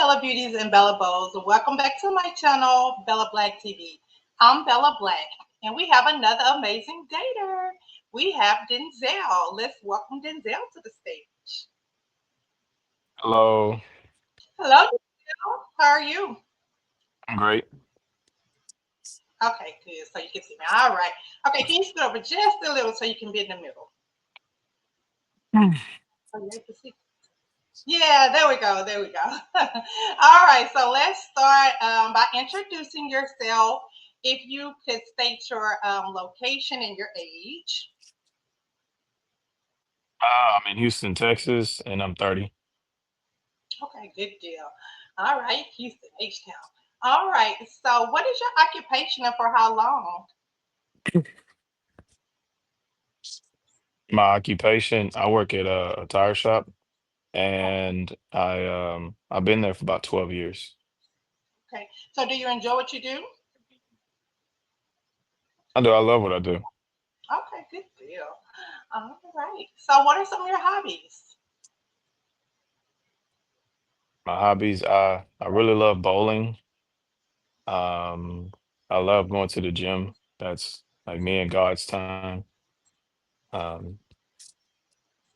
Bella Beauties and Bella Bows. Welcome back to my channel, Bella Black TV. I'm Bella Black, and we have another amazing dater. We have Denzel. Let's welcome Denzel to the stage. Hello, Hello, Denzel. How are you? I'm great. Okay, good. So you can see me. All right. Okay, can you scoot over just a little so you can be in the middle? Mm. Oh, you have to see. Yeah, there we go. There we go. All right, so let's start by introducing yourself. If you could state your location and your age. I'm in Houston, Texas, and I'm 30. Okay, good deal. All right, Houston, H Town. All right, so what is your occupation and for how long? My occupation, I work at a tire shop, and I've been there for about 12 years. Okay, so do you enjoy what you do? I love what I do. Okay, good deal. All right, so what are some of your hobbies? My hobbies, I really love bowling. Um, I love going to the gym. That's like me and God's time. Um,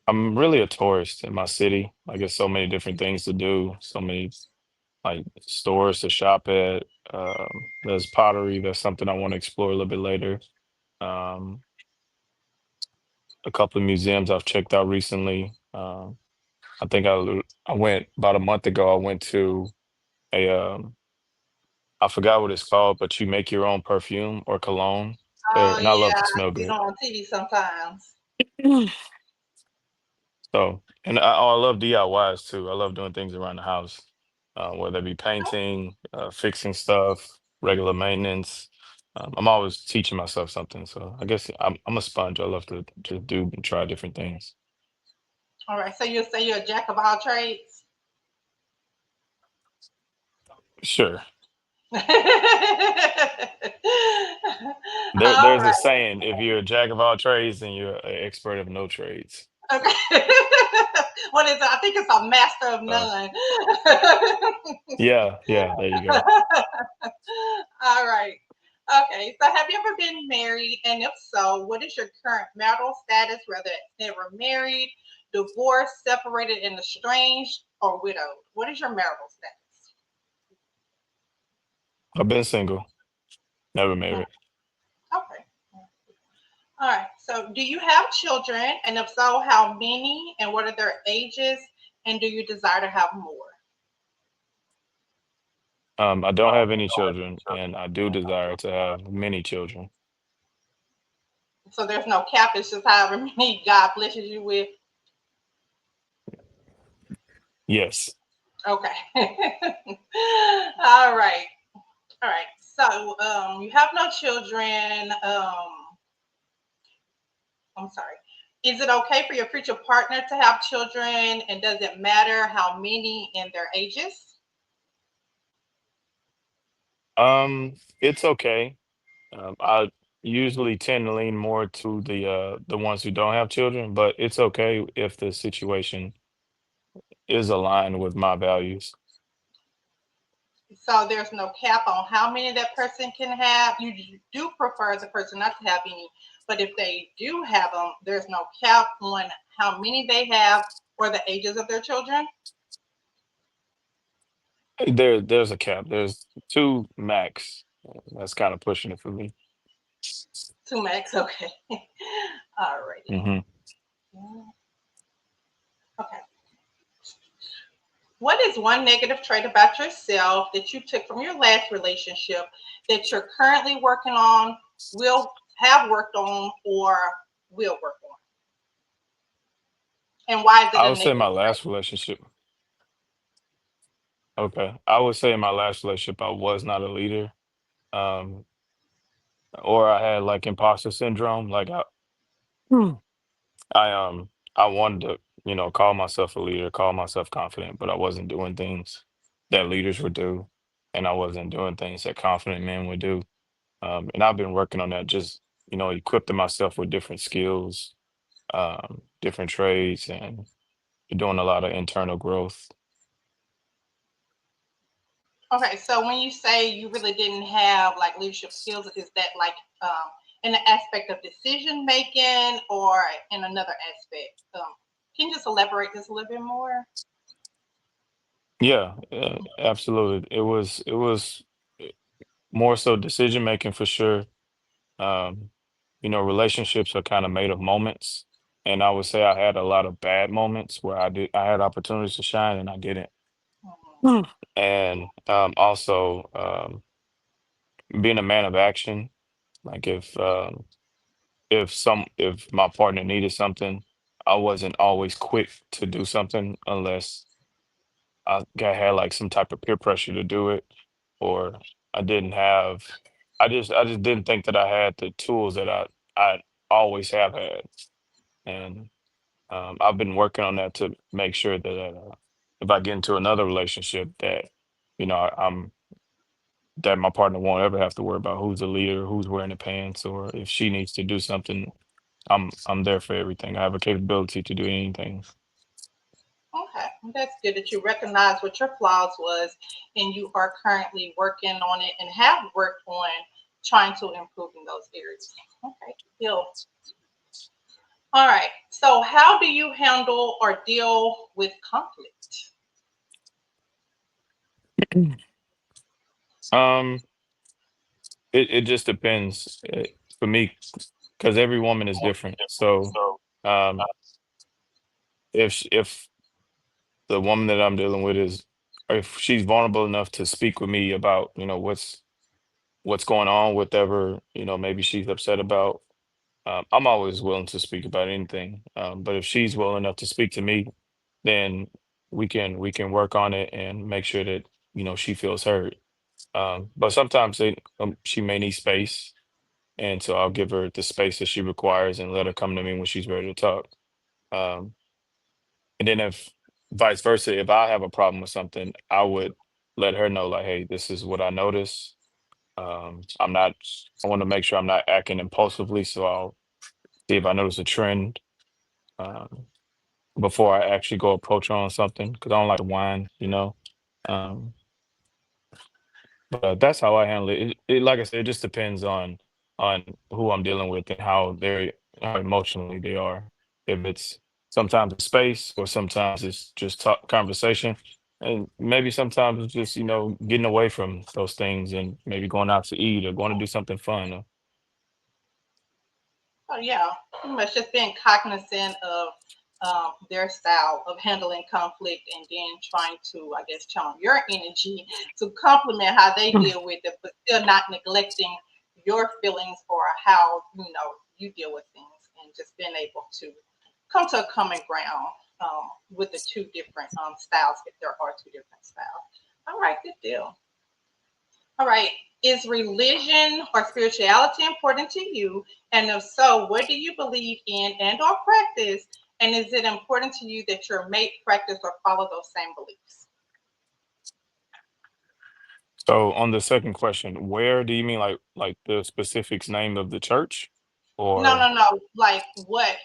I'm really a tourist in my city. Like, there's so many different things to do, so many like stores to shop at. There's pottery. That's something I want to explore a little bit later. Um, a couple of museums I've checked out recently. I think I went about a month ago. I went to a I forgot what it's called, but you make your own perfume or cologne there, Oh and I love yeah, to I smell see good. them on TV sometimes. Mm. So, and I love DIYs too. I love doing things around the house, whether it be painting, fixing stuff, regular maintenance. I'm always teaching myself something. So I guess I'm a sponge. I love to do and try different things. All right, so you say you're a jack of all trades. Sure. All There's a right. saying, if you're a jack of all trades, then you're an expert of no trades. Okay. What is it? I think it's a master of Uh, none. yeah, yeah, there you go. All right. Okay. So have you ever been married? And if so, what is your current marital status, whether it's never married, divorced, separated, and estranged, or widowed? What is your marital status? I've been single, never Mm, married. okay. All right. So do you have children? And if so, how many? And what are their ages? And do you desire to have more? I don't have any children, and I do desire to have many children. So there's no cap. It's just however many God blesses you with. Yes. Okay. All right. All right. So you have no children. I'm sorry. Is it okay for your future partner to have children? And does it matter how many and their ages? It's okay. I usually tend to lean more to the ones who don't have children, but it's okay if the situation is aligned with my values. So there's no cap on how many that person can have. You do prefer the person not to have any, but if they do have them, there's no cap on how many they have or the ages of their children. There's a cap. There's two max. That's kind of pushing it for me. Two max. Okay. All righty. Hmm. Okay. What is one negative trait about yourself that you took from your last relationship that you're currently working on, will have worked on, or will work on? And why is it I a would say my negative trait? last relationship. Okay, I would say in my last relationship I was not a leader, um, or I had like imposter syndrome. Like I wanted to, call myself a leader, call myself confident, but I wasn't doing things that leaders would do, and I wasn't doing things that confident men would do. And I've been working on that, just equipping myself with different skills, different trades, and doing a lot of internal growth. Okay, so when you say you really didn't have like leadership skills, is that like um, in the aspect of decision making or in another aspect? Can you just elaborate this a little bit more? Yeah, absolutely. It was uh, more so decision making for sure. Um, Relationships are kind of made of moments, and I would say I had a lot of bad moments where I had opportunities to shine and I didn't. Mhm. Hmm. And also being a man of action, like if my partner needed something, I wasn't always quick to do something unless had like some type of peer pressure to do it, or I didn't have. I just didn't think that I had the tools that I always have had, and I've been working on that to make sure that if I get into another relationship, that I'm that my partner won't ever have to worry about who's the leader, who's wearing the pants, or if she needs to do something, I'm there for everything. I have a capability to do anything. Okay, that's good that you recognize what your flaws was, and you are currently working on it and have worked on trying to improve in those areas. Okay, deal. All right. So, how do you handle or deal with conflict? Um, it just depends for me because every woman is different. So, um, if the woman that I'm dealing with is, or if she's vulnerable enough to speak with me about, what's going on, whatever, maybe she's upset about. I'm always willing to speak about anything. But if she's willing enough to speak to me, then we can work on it and make sure that she feels heard. But sometimes she may need space, and so I'll give her the space that she requires and let her come to me when she's ready to talk. Um, and then if vice versa, if I have a problem with something, I would let her know like, hey, this is what I notice. I'm not. I want to make sure I'm not acting impulsively, so I'll see if I notice a trend um, before I actually go approach her on something because I don't like to whine. Um, but that's how I handle it. Like I said, it just depends on who I'm dealing with and how emotionally they are. If it's sometimes it's space, or sometimes it's just talk conversation, and maybe sometimes it's just getting away from those things and maybe going out to eat or going to do something fun. Oh yeah, pretty much just being cognizant of their style of handling conflict, and then trying to, I guess, channel your energy to complement how they deal with it, but still not neglecting your feelings or how you deal with things, and just being able to come to a common ground with the two different styles, if there are two different styles. All right, good deal. All right. Is religion or spirituality important to you? And if so, what do you believe in and or practice? And is it important to you that your mate practice or follow those same beliefs? So on the second question, where do you mean like the specifics name of the church No, or no, no. Like, what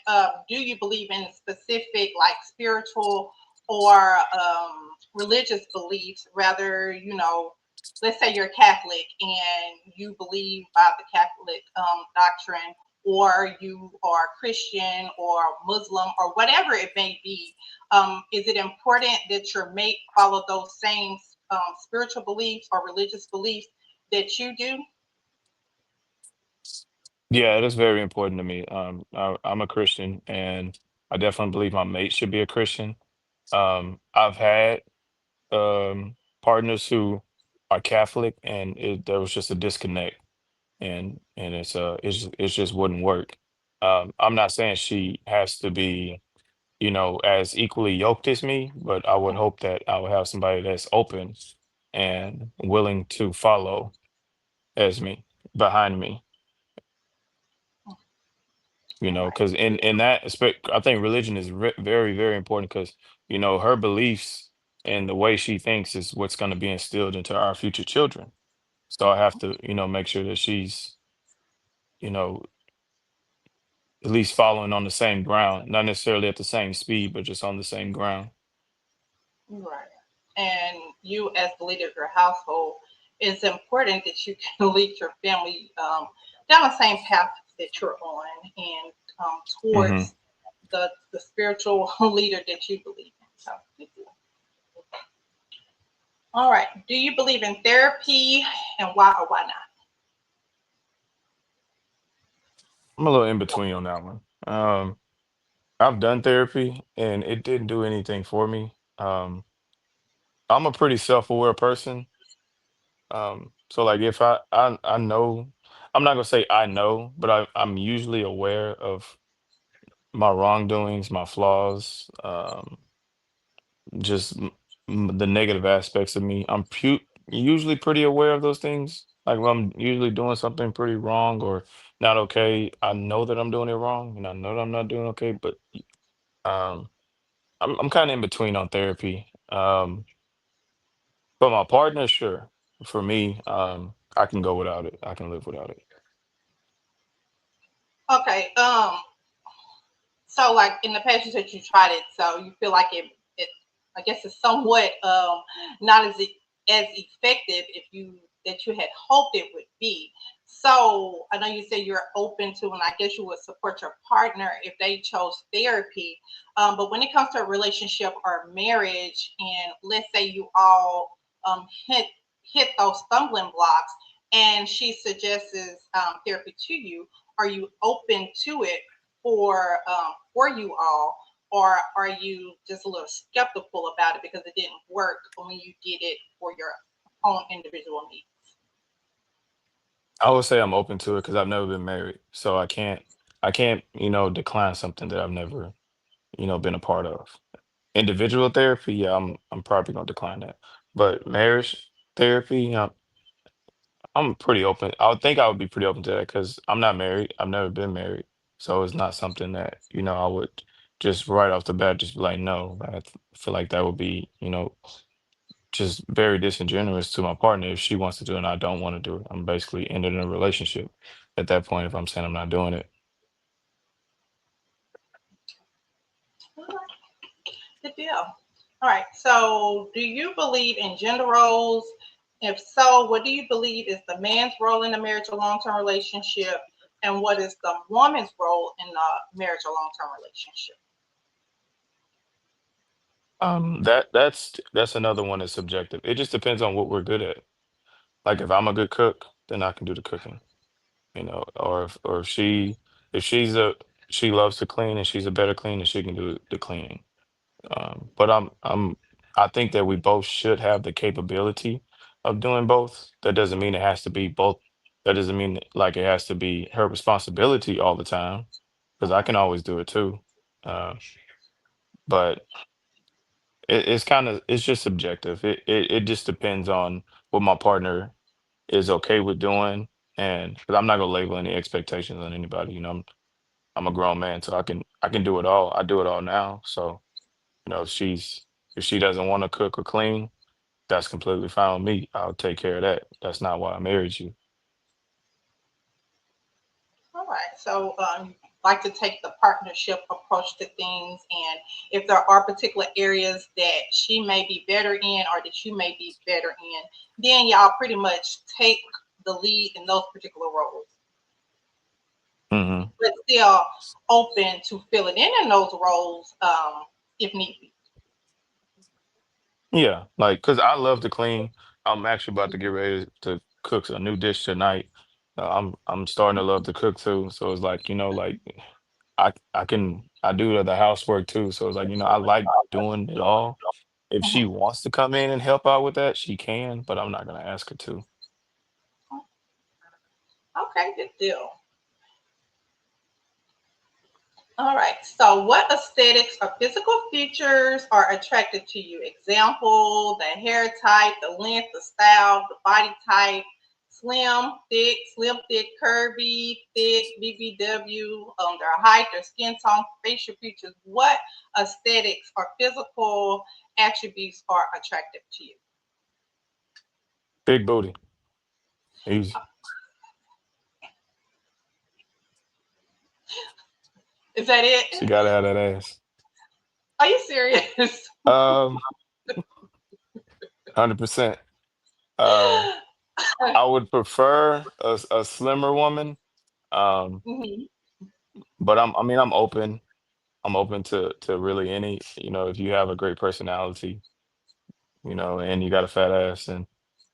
do you believe in specific, like spiritual or religious beliefs? Rather, let's say you're Catholic and you believe by the Catholic doctrine, or you are Christian or Muslim or whatever it may be. Is it important that your mate follow those same spiritual beliefs or religious beliefs that you do? yeah, it is very important to me. I'm a Christian and I definitely believe my mate should be a Christian. I've had partners who are Catholic and there was just a disconnect and it just wouldn't work. I'm not saying she has to be as equally yoked as me, but I would hope that I would have somebody that's open and willing to follow as me behind me, All right. because in that aspect, I think religion is very, very important because, her beliefs and the way she thinks is what's going to be instilled into our future children. So I have to, make sure that she's, you know, at least following on the same ground, not necessarily at the same speed, but just on the same ground. Right. and you as the leader of your household, it's important that you can lead your family down the same path that you're on and Hmm. towards the spiritual leader that you believe in. So, all right. Do you believe in therapy, and why or why not? I'm a little in between on that one. I've done therapy and it didn't do anything for me. I'm a pretty self-aware person. So like if I know, I'm not gonna say I know, but I'm usually aware of my wrongdoings, my flaws, just the negative aspects of me. Usually pretty aware of those things. Like when I'm usually doing something pretty wrong or not okay, I know that I'm doing it wrong and I know that I'm not doing okay, but um I'm kind of in between on therapy. But my partner, sure. For me, I can go without it. I can live without it. Okay. So like in the past you said you tried it, so you feel like it I guess it's somewhat not as effective if you that you had hoped it would be. So I know you said you're open to, and I guess you would support your partner if they chose therapy. But when it comes to a relationship or marriage, and let's say you all hit those stumbling blocks, and she suggests therapy to you, are you open to it for you all, or are you just a little skeptical about it because it didn't work when you did it for your own individual needs? I would say I'm open to it because I've never been married, so I can't decline something that I've never been a part of. Individual therapy, yeah, I'm probably gonna decline that. But marriage therapy, I'm pretty open. I would think I would be pretty open to that because I'm not married. I've never been married, so it's not something that I would just right off the bat just be like no. Feel like that would be just very disingenuous to my partner if she wants to do it and I don't want to do it. I'm basically ending a relationship at that point if I'm saying I'm not doing it. Good deal. All right. So, do you believe in gender roles? If so, what do you believe is the man's role in a marriage or long term relationship? And what is the woman's role in a marriage or long term relationship? That's another one that's subjective. It just depends on what we're good at. Like if I'm a good cook, then I can do the cooking, or if she loves to clean and she's a better cleaner, she can do the cleaning. But I think that we both should have the capability of doing both. That doesn't mean it has to be both. That doesn't mean like it has to be her responsibility all the time, because I Okay. can always do it too. Uh, but it's just subjective. It just depends on what my partner is okay with doing, and because I'm not gonna label any expectations on anybody. I'm a grown man, so I can do it all. I do it all now, so if she doesn't want to cook or clean, that's completely fine with me. I'll take care of that. That's not why I married you. All right. So, like to take the partnership approach to things, and if there are particular areas that she may be better in or that you may be better in, then y'all pretty much take the lead in those particular roles, Hmm. but still open to filling in those roles if need be. Yeah, like because I love to clean. I'm actually about to get ready to cook a new dish tonight. I'm starting to love to cook too. So it's like like I do the housework too. So it's like I like doing it all. If she Mhm. wants to come in and help out with that, she can, but I'm not gonna ask her to. Okay, good deal. All right. So, what aesthetics or physical features are attractive to you? Example: the hair type, the length, the style, the body type, slim, thick, curvy, thick, BBW, their height, their skin tone, facial features. What aesthetics or physical attributes are attractive to you? Big booty, easy. Is that it? She gotta have that ass. Are you serious? Um, 100%. Uh, I would prefer a slimmer woman. Um, Mhm. but I mean, I'm open. I'm open to really any, if you have a great personality, and you got a fat ass, and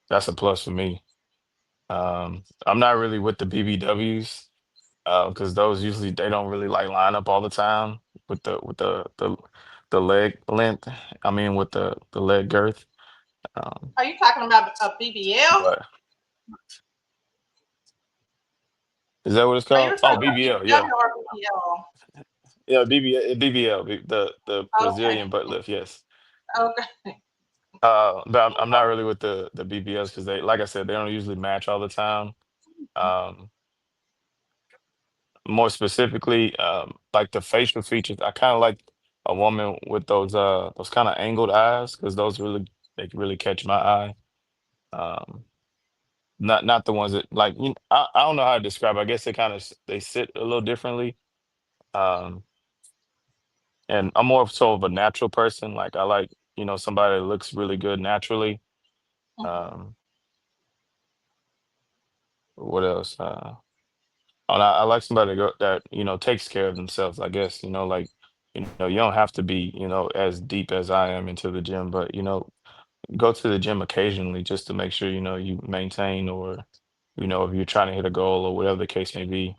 that's a plus for me. I'm not really with the BBWs, because those usually they don't really like line up all the time with the leg length. I mean, with the leg girth. Um, Are you talking about a BBL? but is that what it's Are you called? Oh, referring to BBL, yeah, BBW or BBL? yeah, BBL, the Okay. Brazilian butt lift, yes. Okay. But I'm not really with the BBLs because they, like I said, they don't usually match all the time. Um, More specifically, like the facial features, I kind of like a woman with those kind of angled eyes because those really they really catch my eye. Um, not the ones that like I don't know how to describe. I guess they kind of they sit a little differently. Um, and I'm more of so of a natural person. Like I like somebody that looks really good naturally. Um, what else? And I like somebody that takes care of themselves. I guess like you don't have to be as deep as I am into the gym, but go to the gym occasionally just to make sure you maintain, or if you're trying to hit a goal or whatever the case may be.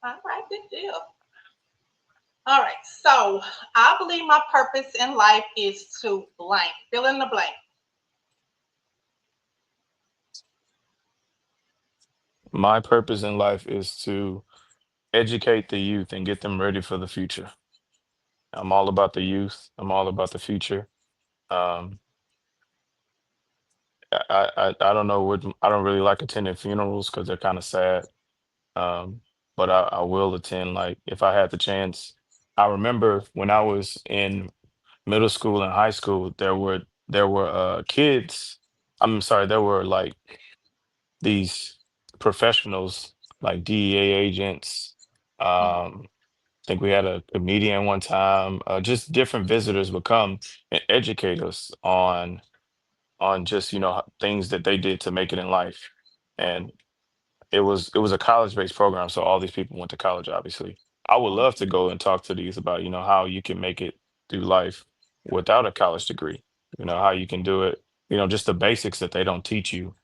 All right, good deal. All right, so I believe my purpose in life is to blank, fill in the blank. My purpose in life is to educate the youth and get them ready for the future. I'm all about the youth. I'm all about the future. Um, I don't know what I don't really like attending funerals because they're kind of sad. But I will attend, like, if I had the chance. I remember when I was in middle school and high school, there were kids. I'm sorry, there were like these professionals, like DEA agents. Mhm. I think we had a comedian one time. Just different visitors would come and educate us on just things that they did to make it in life. And it was a college-based program, so all these people went to college, obviously. I would love to go and talk to these about, how you can make it through life without a college degree. How you can do it, just the basics that they don't teach you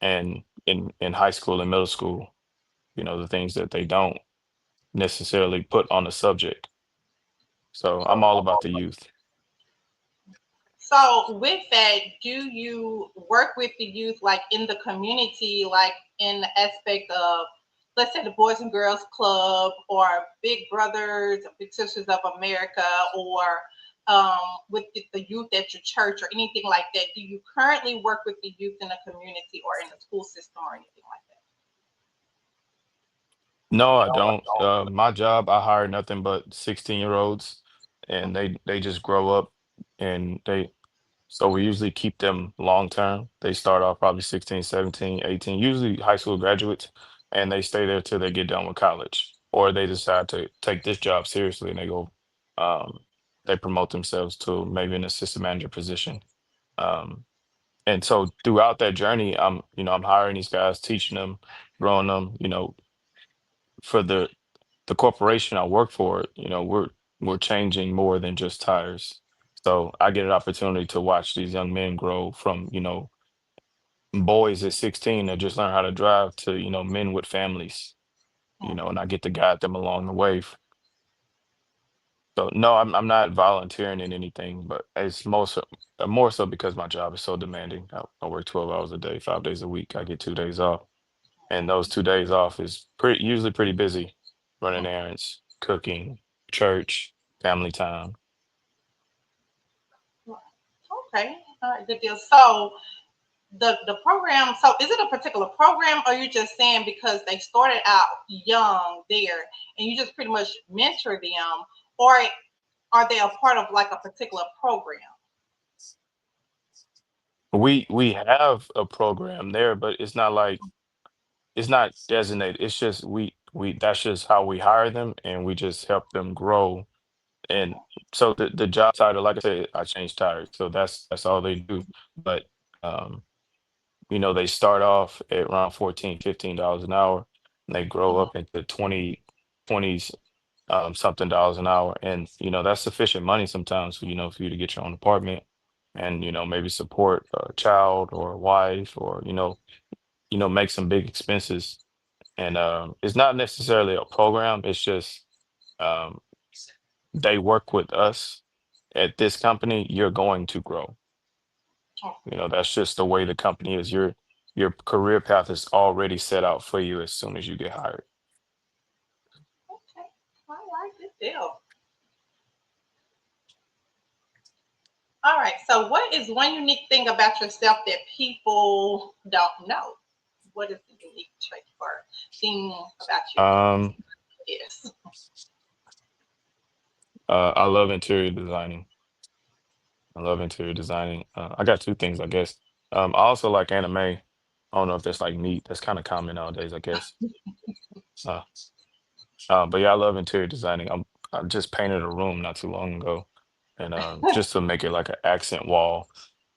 and in high school and middle school, the things that they don't necessarily put on the subject. So I'm all about the youth. So, with that, do you work with the youth like in the community, like in the aspect of, let's say, the Boys and Girls Club or Big Brothers, Big Sisters of America, or with the youth at your church or anything like that? Do you currently work with the youth in the community or in the school system or anything like No, I don't. My job, I hire nothing but 16-year-olds, that? and they just grow up, and so we usually keep them long term. They start off probably 16, 17, 18, usually high school graduates, and they stay there till they get done with college, or they decide to take this job seriously and um, they promote themselves to maybe an assistant manager position. Um, and so throughout that journey, I'm hiring these guys, teaching them, growing them, for the corporation I work for, we're changing more than just tires. So I get an opportunity to watch these young men grow from, boys at 16 that just learn how to drive to, men with families, and I get to guide them along the way. So no, I'm not volunteering in anything, but it's more so because my job is so demanding. I work 12 hours a day, 5 days a week. I get 2 days off, and those 2 days off is usually pretty busy, running errands, cooking, church, family time. Okay, all right, good deal. So, the program, so is it a particular program or you just saying because they started out young there and you just pretty much mentor them, or are they a part of like a particular program? We have a program there, but it's not designated. It's just we that's just how we hire them, and we just help them grow And so the job title, like I said, I changed tires, so that's all they do. But um, they start off at around 14, $15 an hour, and they grow Mhm. up into 20s something dollars an hour. And that's sufficient money sometimes for you to get your own apartment and maybe support a child or a wife or make some big expenses. And it's not necessarily a program, it's just um, they work with us at this company, you're going to grow. Oh, That's just the way the company is. Your career path is already set out for you as soon as you get hired. okay. All right, good deal. All right. So, what is one unique thing about yourself that people don't know? What is the unique trait or thing about you that Um, is? I love interior designing. I love interior designing. I got two things, I guess. I also like anime. I don't know if that's like neat. That's kind of common nowadays, I guess. Uh, but yeah, I love interior designing. I just painted a room not too long ago, and just to make it like an accent wall.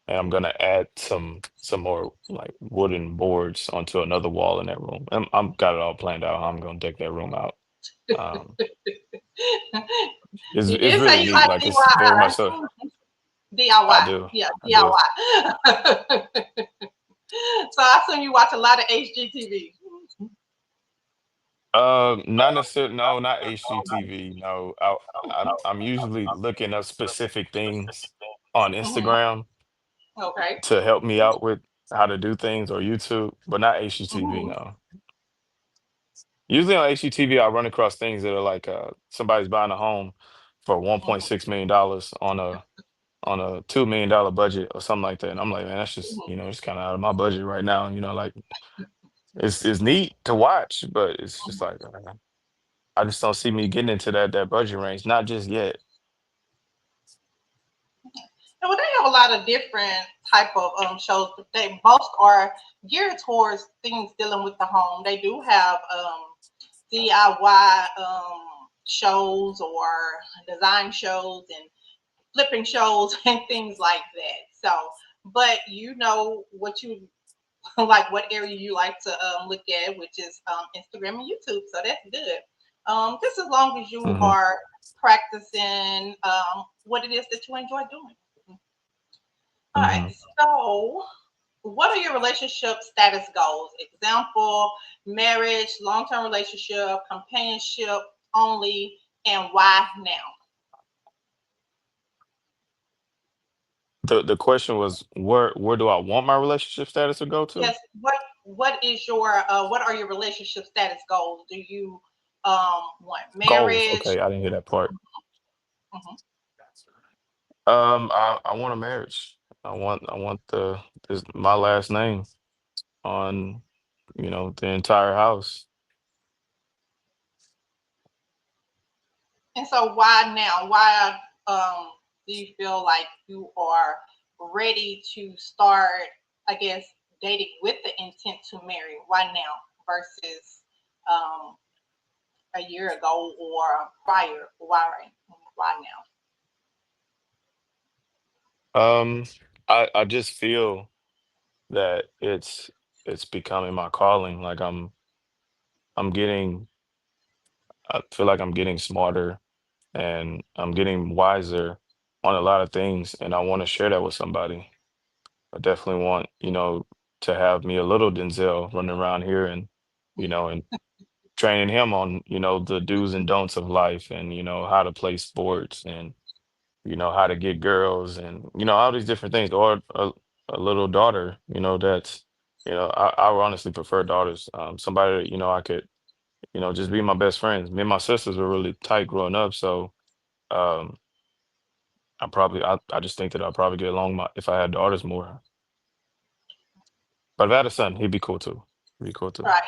And I'm gonna add some more like wooden boards onto another wall in that room. I'm got it all planned out how I'm gonna deck that room out. Um, it's You it's did say really you neat. like Like it's very much so. DIY. I DIY. do. Yeah, I do. DIY. So I assume you watch a lot of HGTV. Not necessarily. No, not HGTV. No, I'm usually looking up specific things on Hmm. Instagram Okay. to help me out with how to do things or YouTube, but not HGTV. Hmm. No. Usually on HGTV, I run across things that are like somebody's buying a home for $1.6 million on a $2 million budget or something like that, and I'm like, man, that's just it's kind of out of my budget right now. Like it's neat to watch, but it's just like I just don't see me getting into that budget range, not just yet. Well, they have a lot of different type of shows, but they most are geared towards things dealing with the home. They do have DIY shows or design shows and flipping shows and things like that. So, but you know what you like, what area you like to look at, which is Instagram and YouTube. So that's good. Just as long as you Hmm. are practicing what it is that you enjoy doing. All right. Hmm. So, what are your relationship status goals? Example: marriage, long-term relationship, companionship only, and why now? The question was where do I want my relationship status to go to? Yes. What is your what are your relationship status goals? Do you want Goals. marriage? Okay, I didn't hear that part. Mhm. I want a marriage. I want this my last name on the entire house. And so, why now? Why do you feel like you are ready to start? I guess dating with the intent to marry. Why now versus um, a year ago or prior? Why now? Um, I just feel that it's becoming my calling. Like I'm getting I feel like I'm getting smarter and I'm getting wiser on a lot of things, and I want to share that with somebody. I definitely want, to have me a little Denzel running around here and training him on, the do's and don'ts of life and, how to play sports and, how to get girls and, all these different things. Or a little daughter, that's, I would honestly prefer daughters. Somebody that, I could, just be my best friends. Me and my sisters were really tight growing up. So um I just think that I'll probably get along if I had daughters more. But if I had a son, he'd be cool too. He'd be cool too. Right.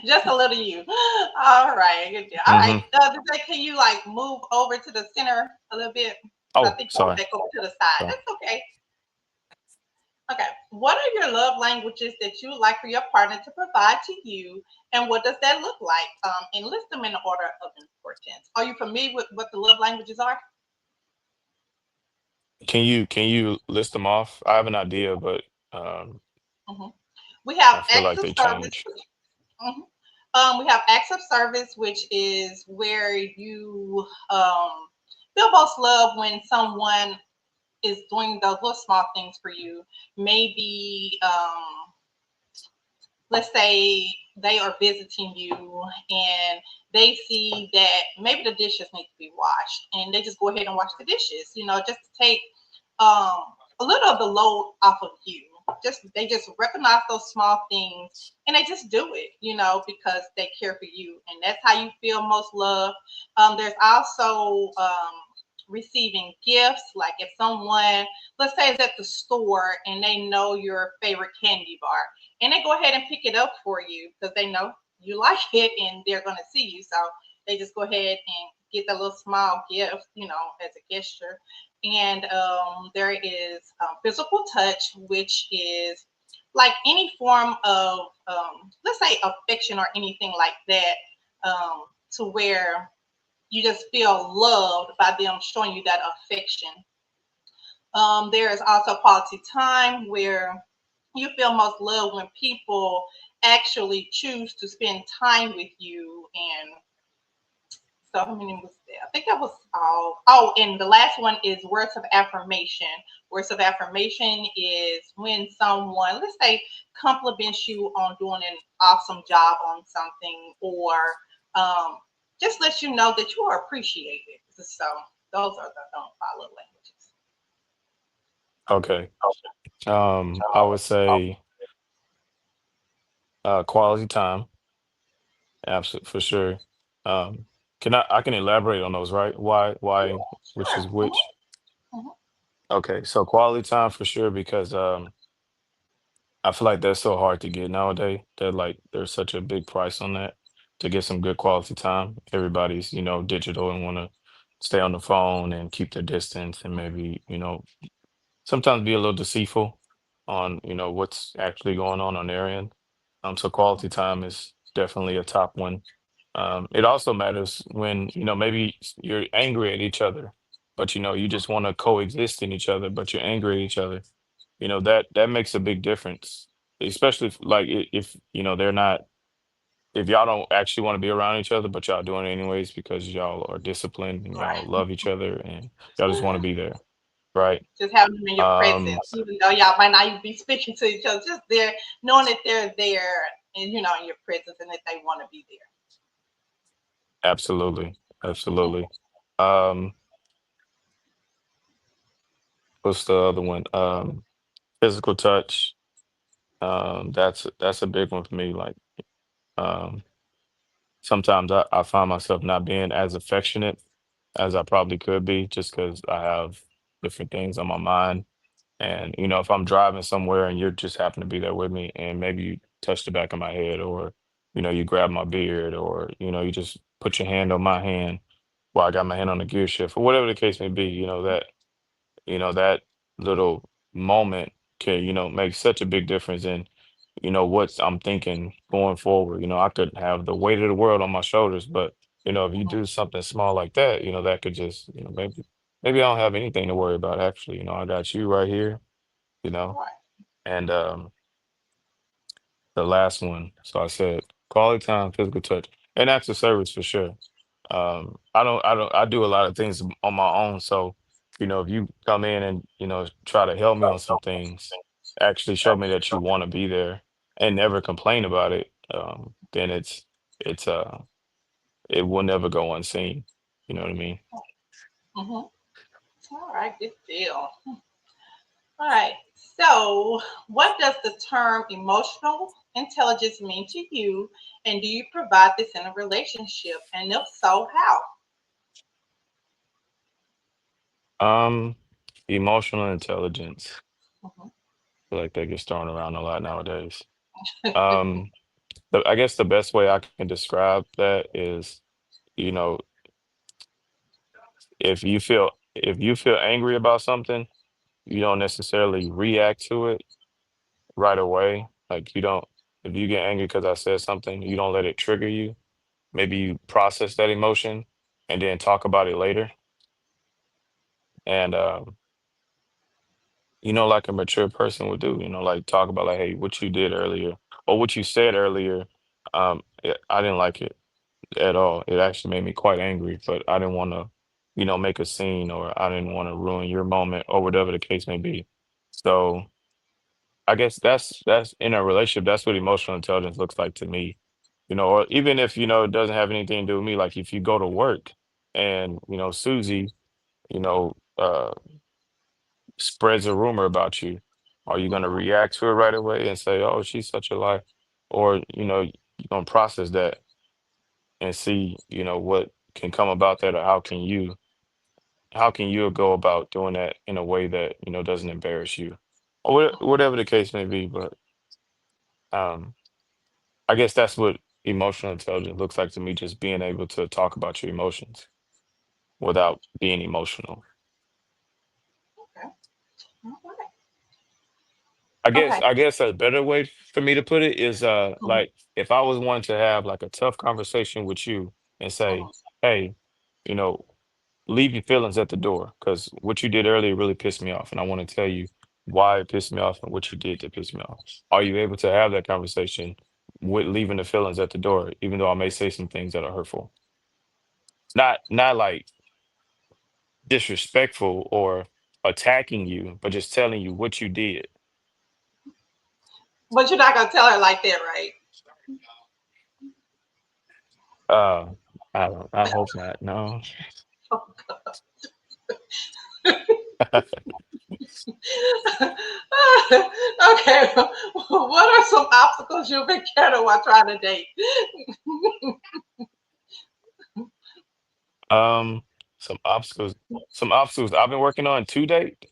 Just a little you. All right. Good deal. All right. Hmm. Dessay, can you like move over to the center a little bit? I Oh, think you went sorry. back over to the side. Sorry. That's okay. Okay. What are your love languages that you would like for your partner to provide to you, and what does that look like? And list them in order of importance. Are you familiar with what the love languages are? Can you list them off? I have an idea, but um, hmm We have I feel acts like of they service. change. Mhm. We have acts of service, which is where you feel most love when someone is doing those little small things for you. Maybe let's say they are visiting you and they see that maybe the dishes need to be washed and they just go ahead and wash the dishes, just to take um, a little of the load off of you. Just they just recognize those small things and they just do it, because they care for you, and that's how you feel most love. There's also receiving gifts, like if someone, let's say, is at the store and they know your favorite candy bar, and they go ahead and pick it up for you because they know you like it and they're going to see you. So they just go ahead and get that little small gift, as a gesture. And there is physical touch, which is like any form of, let's say, affection or anything like that, to where you just feel loved by them showing you that affection. There is also quality time where you feel most loved when people actually choose to spend time with you. And so, how many was there? I think that was all. Oh, and the last one is words of affirmation. Words of affirmation is when someone, let's say, compliments you on doing an awesome job on something, or um, just lets you know that you are appreciated. So, those are the five love languages. Okay. I would say quality time, absolutely for sure. Um, I can elaborate on those, right? Why which Sure. is which? Mhm. Okay, so quality time for sure because I feel like that's so hard to get nowadays. That like there's such a big price on that to get some good quality time. Everybody's, digital and want to stay on the phone and keep their distance and maybe, sometimes be a little deceitful on, what's actually going on their end. So quality time is definitely a top one. It also matters when, maybe you're angry at each other, but you just want to coexist in each other, but you're angry at each other. That makes a big difference, especially if, like if they're not, if y'all don't actually want to be around each other, but y'all doing it anyways because y'all are disciplined and y'all Right. love each other and y'all just want to be there, right? Just having them in your presence, Um, even though y'all might not even be speaking to each other, just there, knowing that they're there and in your presence and that they want to be Absolutely, there. absolutely. Um, what's the other one? Physical touch. That's a big one for me. Like, um, sometimes I find myself not being as affectionate as I probably could be, just because I have different things on my mind. And if I'm driving somewhere and you just happen to be there with me, and maybe you touch the back of my head, or you grab my beard, or you just put your hand on my hand while I got my hand on the gear shift, or whatever the case may be, that little moment can, make such a big difference in, what I'm thinking going forward. I could have the weight of the world on my shoulders, but if you do something small like that, that could just, maybe I don't have anything to worry about actually. I got you right here, you know, Right. and the last one. So I said quality time, physical touch, and acts of service for sure. I do a lot of things on my own. So, if you come in and, try to help me on some things, actually show me that you want to be there and never complain about it, then it's it will never go unseen. You know what I mean? Mm-hmm. All right, good deal. All right. So, what does the term emotional intelligence mean to you, and do you provide this in a relationship? And if so, how? Um, Emotional intelligence. Mhm. I feel like that gets thrown around a lot nowadays. Um, I guess the best way I can describe that is, you know, if you feel angry about something, you don't necessarily react to it. right away. Like you don't, if you get angry because I said something, you don't let it trigger you. Maybe you process that emotion and then talk about it later. And like a mature person would do, like talk about like, hey, what you did earlier or what you said earlier, I didn't like it at all. It actually made me quite angry, but I didn't want to, make a scene or I didn't want to ruin your moment or whatever the case may be. So I guess that's in a relationship, that's what emotional intelligence looks like to me. Or even if, it doesn't have anything to do with me, like if you go to work and, Susie, you know, uh spreads a rumor about you, are you going to Mhm. react to it right away and say, "Oh, she's such a lie," or you're going to process that and see, what can come about that, or how can you go about doing that in a way that doesn't embarrass you, or whatever the case may be. But um, I guess that's what emotional intelligence looks like to me, just being able to talk about your emotions without being emotional. Okay. All right. I guess Okay. I guess a better way for me to put it is Mhm. like if I was wanting to have like a tough conversation with you and say, Mhm. hey, you know, leave your feelings at the door because what you did earlier really pissed me off and I want to tell you why it pissed me off and what you did to piss me off. Are you able to have that conversation with leaving the feelings at the door, even though I may say some things that are hurtful? Not like disrespectful or attacking you, but just telling you what you did. But you're not gonna tell her like that, right? Uh I hope not. No. Okay. What are some obstacles you've encountered while trying to date? Um, some obstacles, I've been working on to date.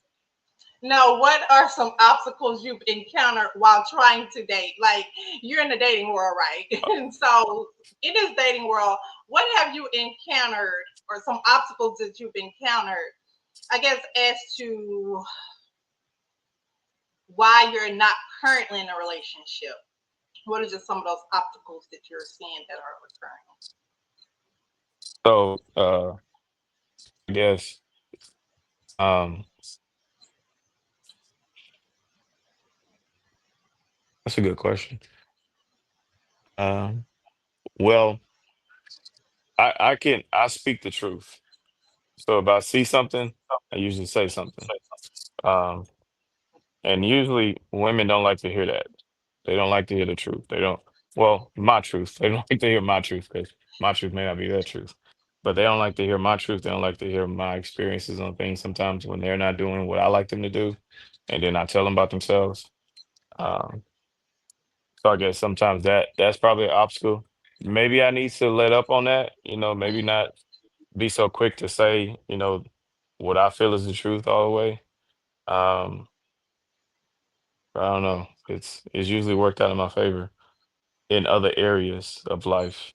No, what are some obstacles you've encountered while trying to date? Like you're in the dating world, right? And so in this dating world, what have you encountered or some obstacles that you've encountered? I guess as to why you're not currently in a relationship. What are just some of those obstacles that you're seeing that are occurring? So, I guess, um, that's a good question. Um, well, I speak the truth. So if I see something, I usually say something. Um, and usually women don't like to hear that. They don't like to hear the truth. They don't, well, my truth. They don't like to hear my truth because my truth may not be their truth. But they don't like to hear my truth. They don't like to hear my experiences on things sometimes when they're not doing what I like them to do. And then I tell them about themselves. Um, so I guess sometimes that's probably an obstacle. Maybe I need to let up on that, maybe not be so quick to say, what I feel is the truth all the way. Um, I don't know. It's usually worked out in my favor in other areas of life.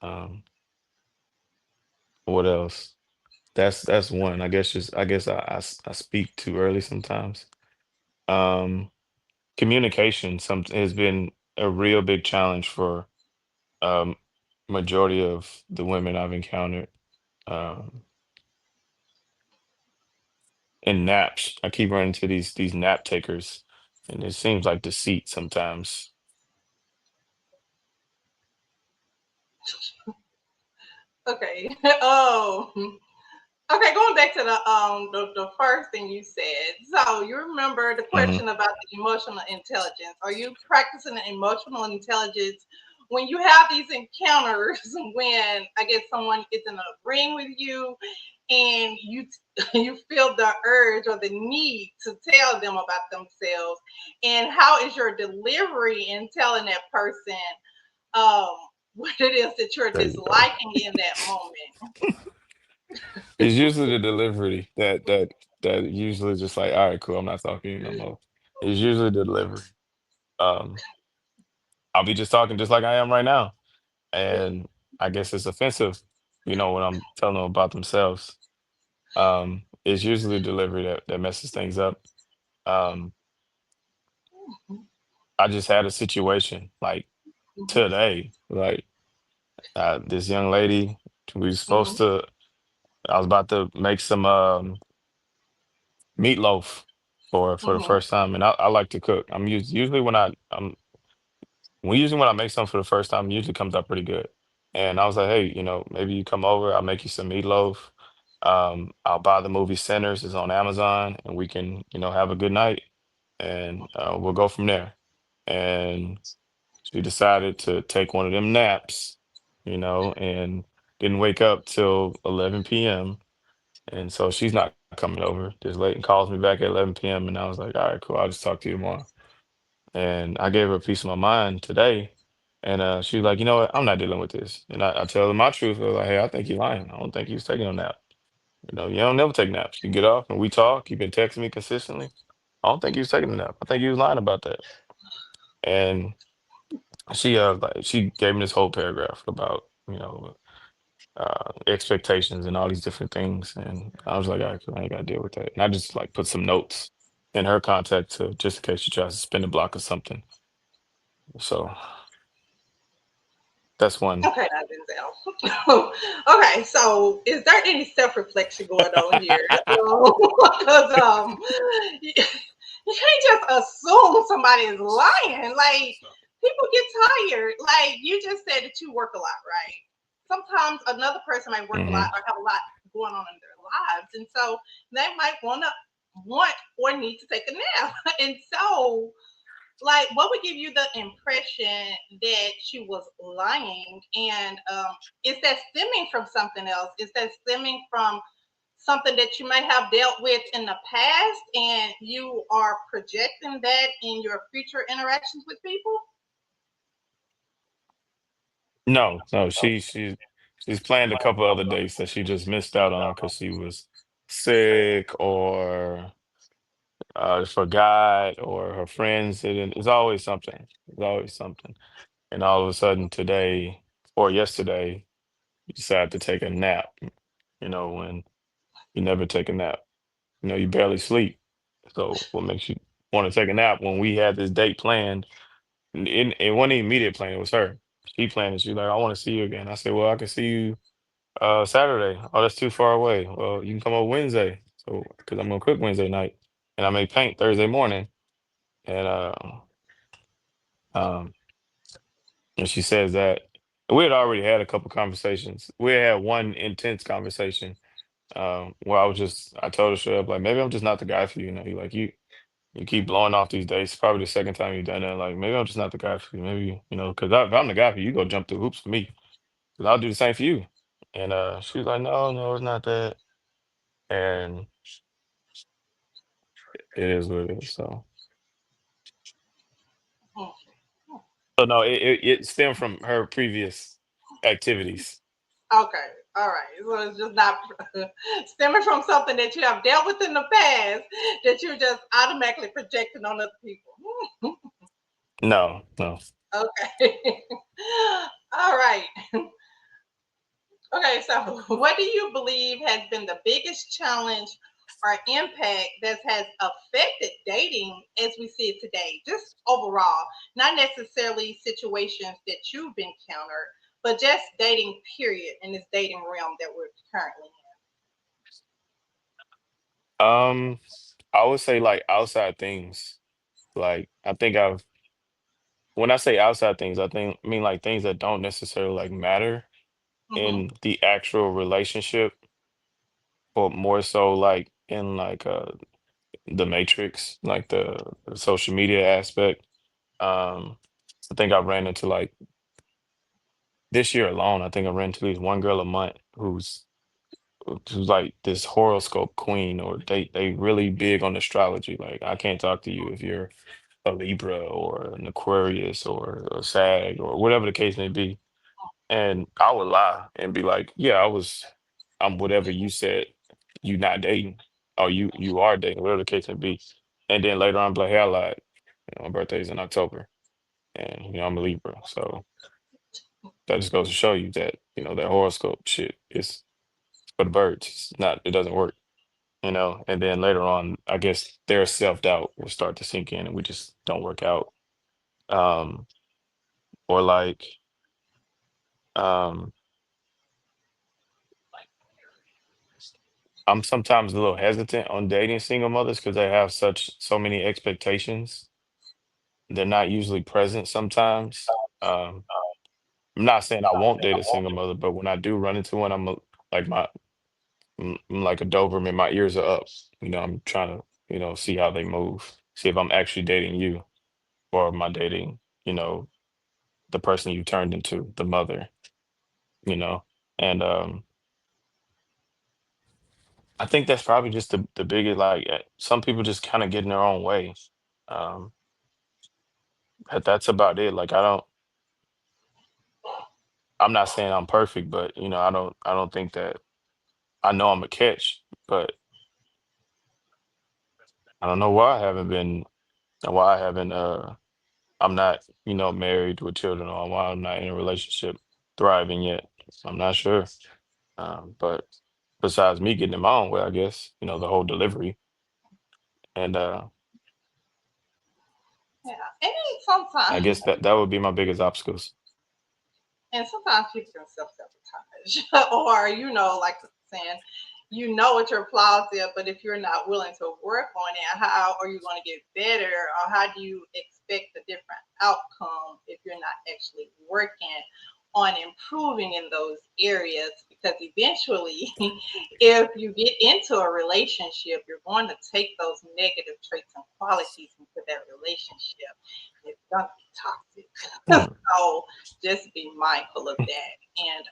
Um, what else? That's one. I guess I speak too early sometimes. Um, Communication has been a real big challenge for um majority of the women I've encountered. Um, and naps. I keep running into these nap takers, and it seems like deceit sometimes. Okay. Oh, okay, going back to the first thing you said. So you remember the Hmm. question about the emotional intelligence. Are you practicing the emotional intelligence when you have these encounters when I guess someone is in a ring with you and you feel the urge or the need to tell them about themselves, and how is your delivery in telling that person um what it is that you're There you go. disliking in that moment? It's usually the delivery that usually just like, all right, cool, I'm not talking to you no more. It's usually the delivery. Um, I'll be just talking just like I am right now, and I guess it's offensive, when I'm telling them about themselves. It's usually delivery that messes things up. Um, I just had a situation like today, like this young lady, we was supposed Mhm, to. I was about to make some meatloaf for the mhm, first time, and I like to cook. Usually when I make something for the first time, it usually comes out pretty good. And I was like, hey, maybe you come over, I'll make you some meatloaf. I'll buy the movie Sinners, it's on Amazon, and we can, have a good night, and we'll go from there. And she decided to take one of them naps, and didn't wake up till 11 p.m. And so she's not coming over just late and calls me back at 11 p.m. And I was like, all right, cool. I'll just talk to you tomorrow. And I gave her a piece of my mind today. And she's like, you know what? I'm not dealing with this. And I tell her my truth. I was like, hey, I think you're lying. I don't think you was taking a nap. You don't never take naps. You get off and we talk. You've been texting me consistently. I don't think you was taking a nap. I think you was lying about that. And she gave me this whole paragraph about, expectations and all these different things. And I was like, all right, cool, I ain't gotta deal with that. And I just like put some notes in her contact to just in case she tries to spin the block or something. So that's one. okay, now Denzel. Okay, so is there any self-reflection going on here? Because you, you can't just assume somebody is lying. Like people get tired. Like you just said that you work a lot, right? Sometimes another person might work a lot Hmm. or have a lot going on in their lives, and so they might want or need to take a nap. And so like what would give you the impression that she was lying, and is that stemming from something else? Is that stemming from something that you might have dealt with in the past and you are projecting that in your future interactions with people? No, no, she's planned a couple other dates that she just missed out on because she was sick or forgot or her friends didn't. It's always something. It's always something. And all of a sudden today or yesterday, you decide to take a nap. When you never take a nap. You barely sleep. So what makes you want to take a nap when we had this date planned? It wasn't even immediate plan. It was her. She planned it. She was like, I want to see you again. I said, well, I can see you Saturday. Oh, that's too far away. Well, you can come over Wednesday. So, because I'm gonna cook Wednesday night, and I make paint Thursday morning. And um, and she says that we had already had a couple conversations. We had one intense conversation where I told her straight up like maybe I'm just not the guy for you. Like you keep blowing off these days. It's probably the second time you've done that. Like maybe I'm just not the guy for you. Maybe because if I'm the guy for you, you go jump through hoops for me. Because I'll do the same for you. And she was like, no, no, it's not that. And it is what it is. Hmm. So no, it stemmed from her previous activities. Okay, all right. So it's just not stemming from something that you have dealt with in the past that you're just automatically projecting on other people. No, no. Okay. All right. Okay, so what do you believe has been the biggest challenge or impact that has affected dating as we see it today? Just overall, not necessarily situations that you've encountered, but just dating period in this dating realm that we're currently Um, I would say like outside things. Like I think when I say outside things, I mean like things that don't necessarily like matter in. Hmm. in the actual relationship, but more so like in like the matrix, like the social media aspect. Um, I think I ran into like this year alone, I think I ran into at least one girl a month who's like this horoscope queen, or they really big on astrology. Like I can't talk to you if you're a Libra or an Aquarius or a Sag or whatever the case may be. And I would lie and be like, yeah, I'm whatever you said. You not dating, or you are dating, whatever the case may be. And then later on, be like, hey, I lied. My birthday's in October, and I'm a Libra, so that just goes to show you that that horoscope shit is for the birds. It's not. It doesn't work. and then later on, I guess their self-doubt will start to sink in and we just don't work out. Um, or like, um, I'm sometimes a little hesitant on dating single mothers because they have so many expectations. They're not usually present sometimes. Um, I'm not saying I won't date a single mother, but when I do run into one, like I'm like a Doberman. My ears are up. I'm trying to, see how they move, see if I'm actually dating you or am I dating, you know, the person you turned into, the mother, you know? And I think that's probably just the biggest, like, some people just kind of get in their own way. Um, but that's about it. Like, I'm not saying I'm perfect, but I don't think that I know I'm a catch, but I don't know why I haven't, I'm not, married with children or why I'm not in a relationship thriving yet. I'm not sure. But besides me getting in my own way, I guess, the whole delivery. And Yeah, and then I sometimes, guess that would be my biggest obstacles. and sometimes people can self sabotage, or like saying, what your flaws are, but if you're not willing to work on it, how are you going to get better, or how do you expect a different outcome if you're not actually working on improving in those areas? Because eventually, if you get into a relationship, you're going to take those negative traits and qualities into that relationship. It's going to be toxic. Hmm. So just be mindful of that, and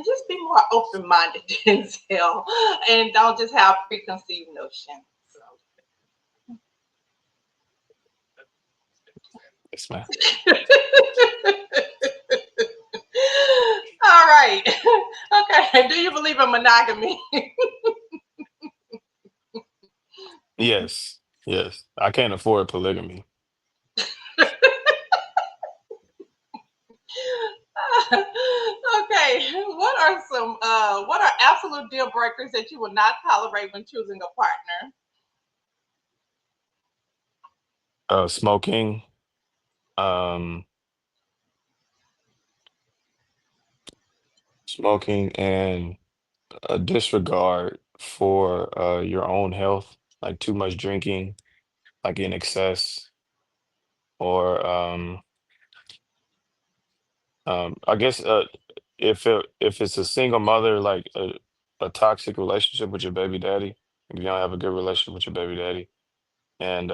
just be more open minded, Denzel, and don't just have preconceived notions. So. Yes, man. All right. Okay. Do you believe in monogamy? Yes. Yes. I can't afford polygamy. Okay. What are absolute deal breakers that you will not tolerate when choosing a partner? Smoking, um, smoking and a disregard for your own health, like too much drinking, like in excess, or I guess if it's a single mother, like a toxic relationship with your baby daddy, if you don't have a good relationship with your baby daddy, and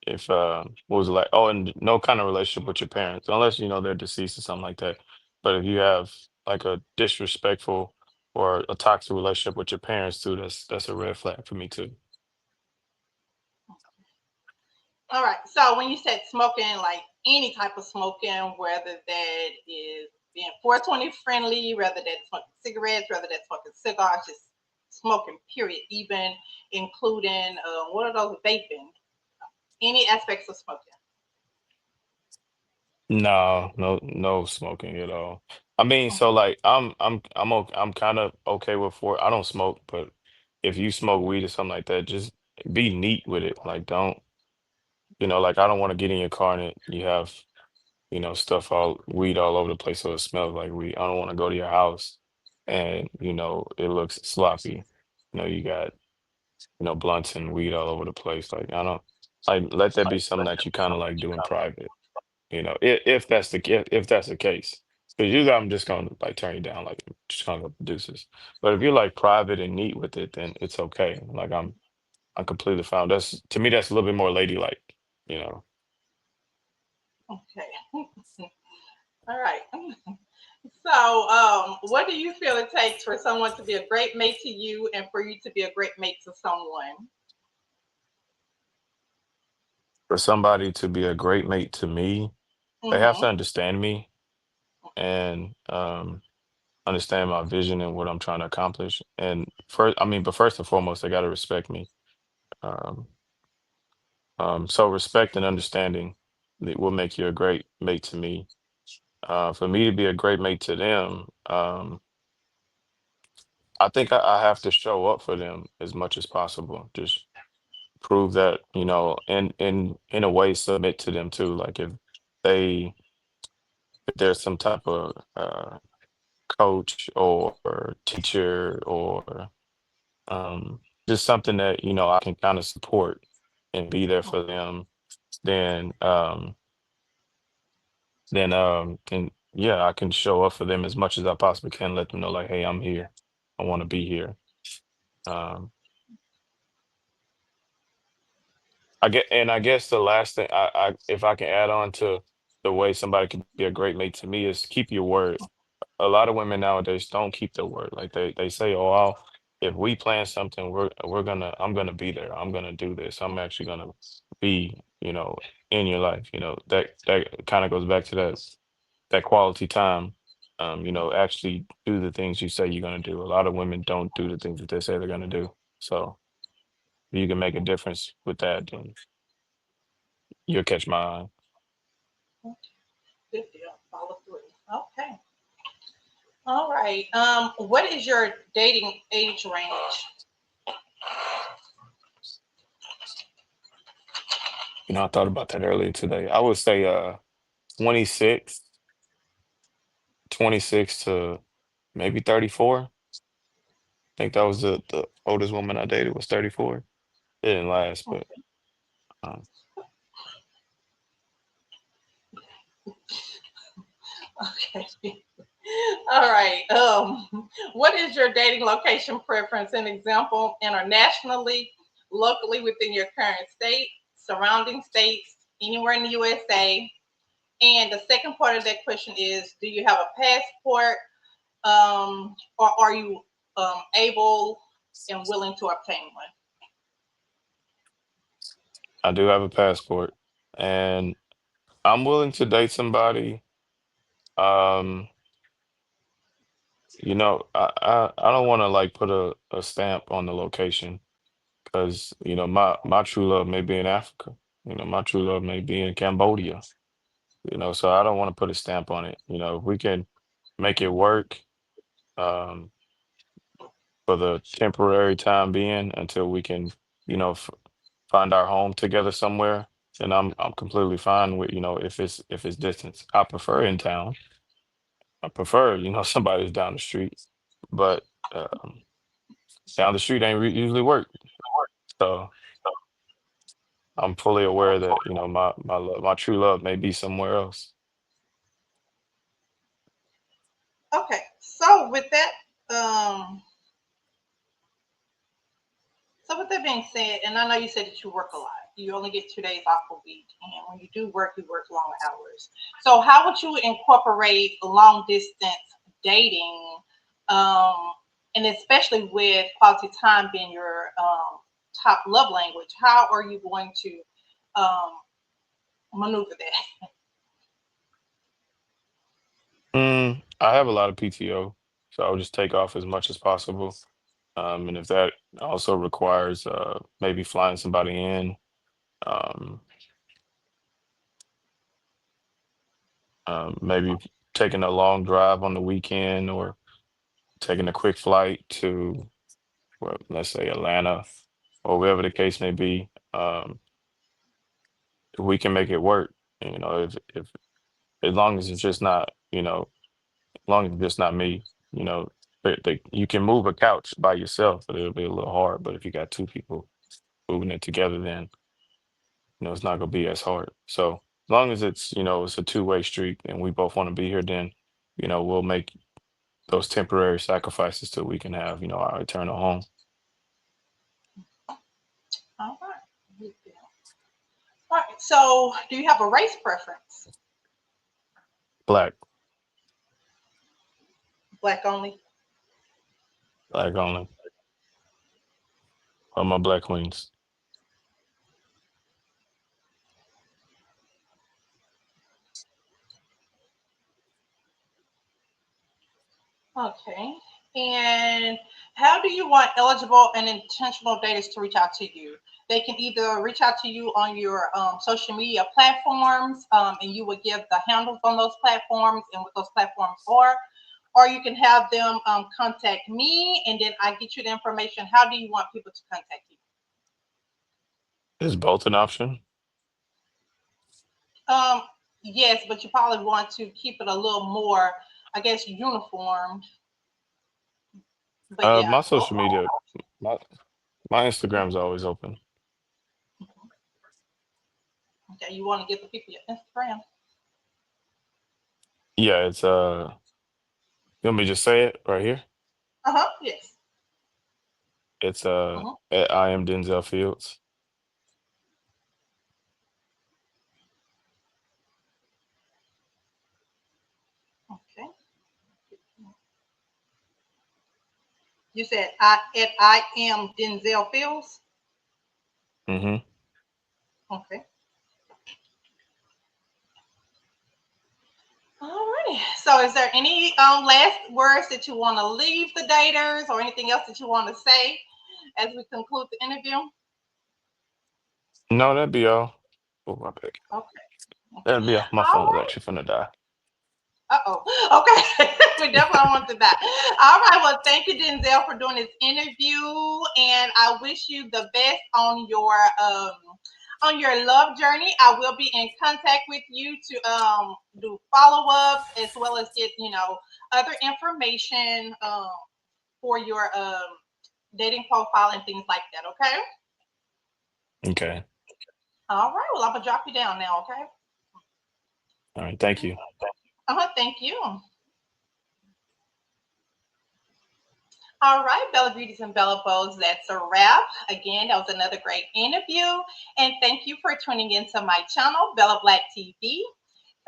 if what was it like? Oh, and no kind of relationship with your parents, unless they're deceased or something like that. But if you have like a disrespectful or a toxic relationship with your parents too, that's a red flag for me too. All right. So when you said smoking, like any type of smoking, whether that is being 420 friendly, whether that's smoking cigarettes, whether that's smoking cigars, just smoking, period, even including what are those vaping? Any aspects of smoking. No, no, no smoking at all. I mean, so like I'm kind of okay with I don't smoke, but if you smoke weed or something like that, just be neat with it. Like don't, like I don't want to get in your car and you have, stuff all weed all over the place so it smells like weed. I don't want to go to your house and, it looks sloppy. You got, blunts and weed all over the place. Like I don't like let that be something that you kind of like do in private. If that's if that's the case, because usually I'm just gonna like turn you down, like just gonna go deuces. But if you're like private and neat with it, then it's okay. Like I'm completely fine. That's to me, that's a little bit more ladylike, you know. Okay. All right. So, what do you feel it takes for someone to be a great mate to you and for you to be a great mate to someone? For somebody to be a great mate to me, they have to Mm-hmm. understand me and understand my vision and what I'm trying to accomplish. And first, I mean, but first and foremost, they got to respect me. Um, so respect and understanding that will make you a great mate to me. For me to be a great mate to them, I think I have to show up for them as much as possible. Just prove that, and in a way submit to them too. Like they if there's some type of coach or teacher or just something that I can kind of support and be there for them, then then yeah, I can show up for them as much as I possibly can. Let them know like, hey, I'm here. I want to be here. Um, I guess the last thing if I can add on to the way somebody can be a great mate to me is keep your word. A lot of women nowadays don't keep their word. Like they say, "Oh, if we plan something, I'm gonna be there. I'm gonna do this. I'm actually gonna be, in your life." That kind of goes back to that quality time. Actually do the things you say you're gonna do. A lot of women don't do the things that they say they're gonna do. So if you can make a difference with that, then you'll catch my eye. Good deal. Follow through. Okay. All right. What is your dating age range? I thought about that earlier today. I would say 26, 26 to maybe 34. Think that was the oldest woman I dated was 34. It didn't last, but um, Okay. All right. What is your dating location preference? An example, internationally, locally within your current state, surrounding states, anywhere in the USA. And the second part of that question is, do you have a passport, or are you able and willing to obtain one? I do have a passport, and I'm willing to date somebody. Um, I don't want to like put a stamp on the location because my true love may be in Africa. My true love may be in Cambodia. So I don't want to put a stamp on it. If we can make it work. Um, for the temporary time being until we can, find our home together somewhere, then I'm completely fine with, if it's distance. I prefer in town. I prefer, somebody's down the street, but down the street ain't usually work. So I'm fully aware that, my true love may be somewhere else. Okay. So with that, um, so with that being said, and I know you said that you work a lot. You only get 2 days off a week, and when you work long hours. So how would you incorporate long distance dating, um, and especially with quality time being your top love language? How are you going to um, maneuver that? I have a lot of PTO, so I'll just take off as much as possible. And if that also requires maybe flying somebody in, um, maybe taking a long drive on the weekend or taking a quick flight to, well, let's say Atlanta or wherever the case may be. We can make it work. If as long as it's just not, as long as it's just not me, you know, you can move a couch by yourself, but it'll be a little hard. But if you got two people moving it together, then it's not gonna be as hard. So as long as it's a two-way street and we both want to be here, then we'll make those temporary sacrifices till we can have our eternal home. All right. All right. So do you have a race preference? Black, Black only. black only. All my black queens. Okay. And how do you want eligible and intentional daters to reach out to you? They can either reach out to you on your social media platforms, and you would give the handles on those platforms and what those platforms are, or you can have them contact me, and then I get you the information. How do you want people to contact you? Is both an option? Um, yes, but you probably want to keep it a little more, I guess, uniform. But yeah, My social media, my my Instagram's always open. okay, you want to give the people your Instagram. Yeah, it's you want me to just say it right here? Uh huh. Yes. It's Uh-huh. at I am Denzel Fields. Okay. You said I am Denzel Fields. Mm-hmm. Okay. Alrighty. So, is there any last words that you want to leave the daters, or anything else that you want to say as we conclude the interview? No, that'd be all. Oh, my bad. Okay. That'd be all. My All phone was right. actually finna die. Uh-oh. Okay. We definitely want to that. All right. Well, thank you, Denzel, for doing this interview. And I wish you the best on your love journey. I will be in contact with you to do follow-ups, as well as get, other information for your dating profile and things like that. Okay. Okay. All right. Well, I'm gonna drop you down now. Okay. All right. Thank you. Thank you. All right, Bella Beauties and Bella Bows, that's a wrap. Again, that was another great interview. And thank you for tuning into my channel, Bella Black TV.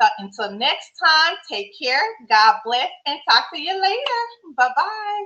So until next time, take care, God bless, and talk to you later. Bye bye.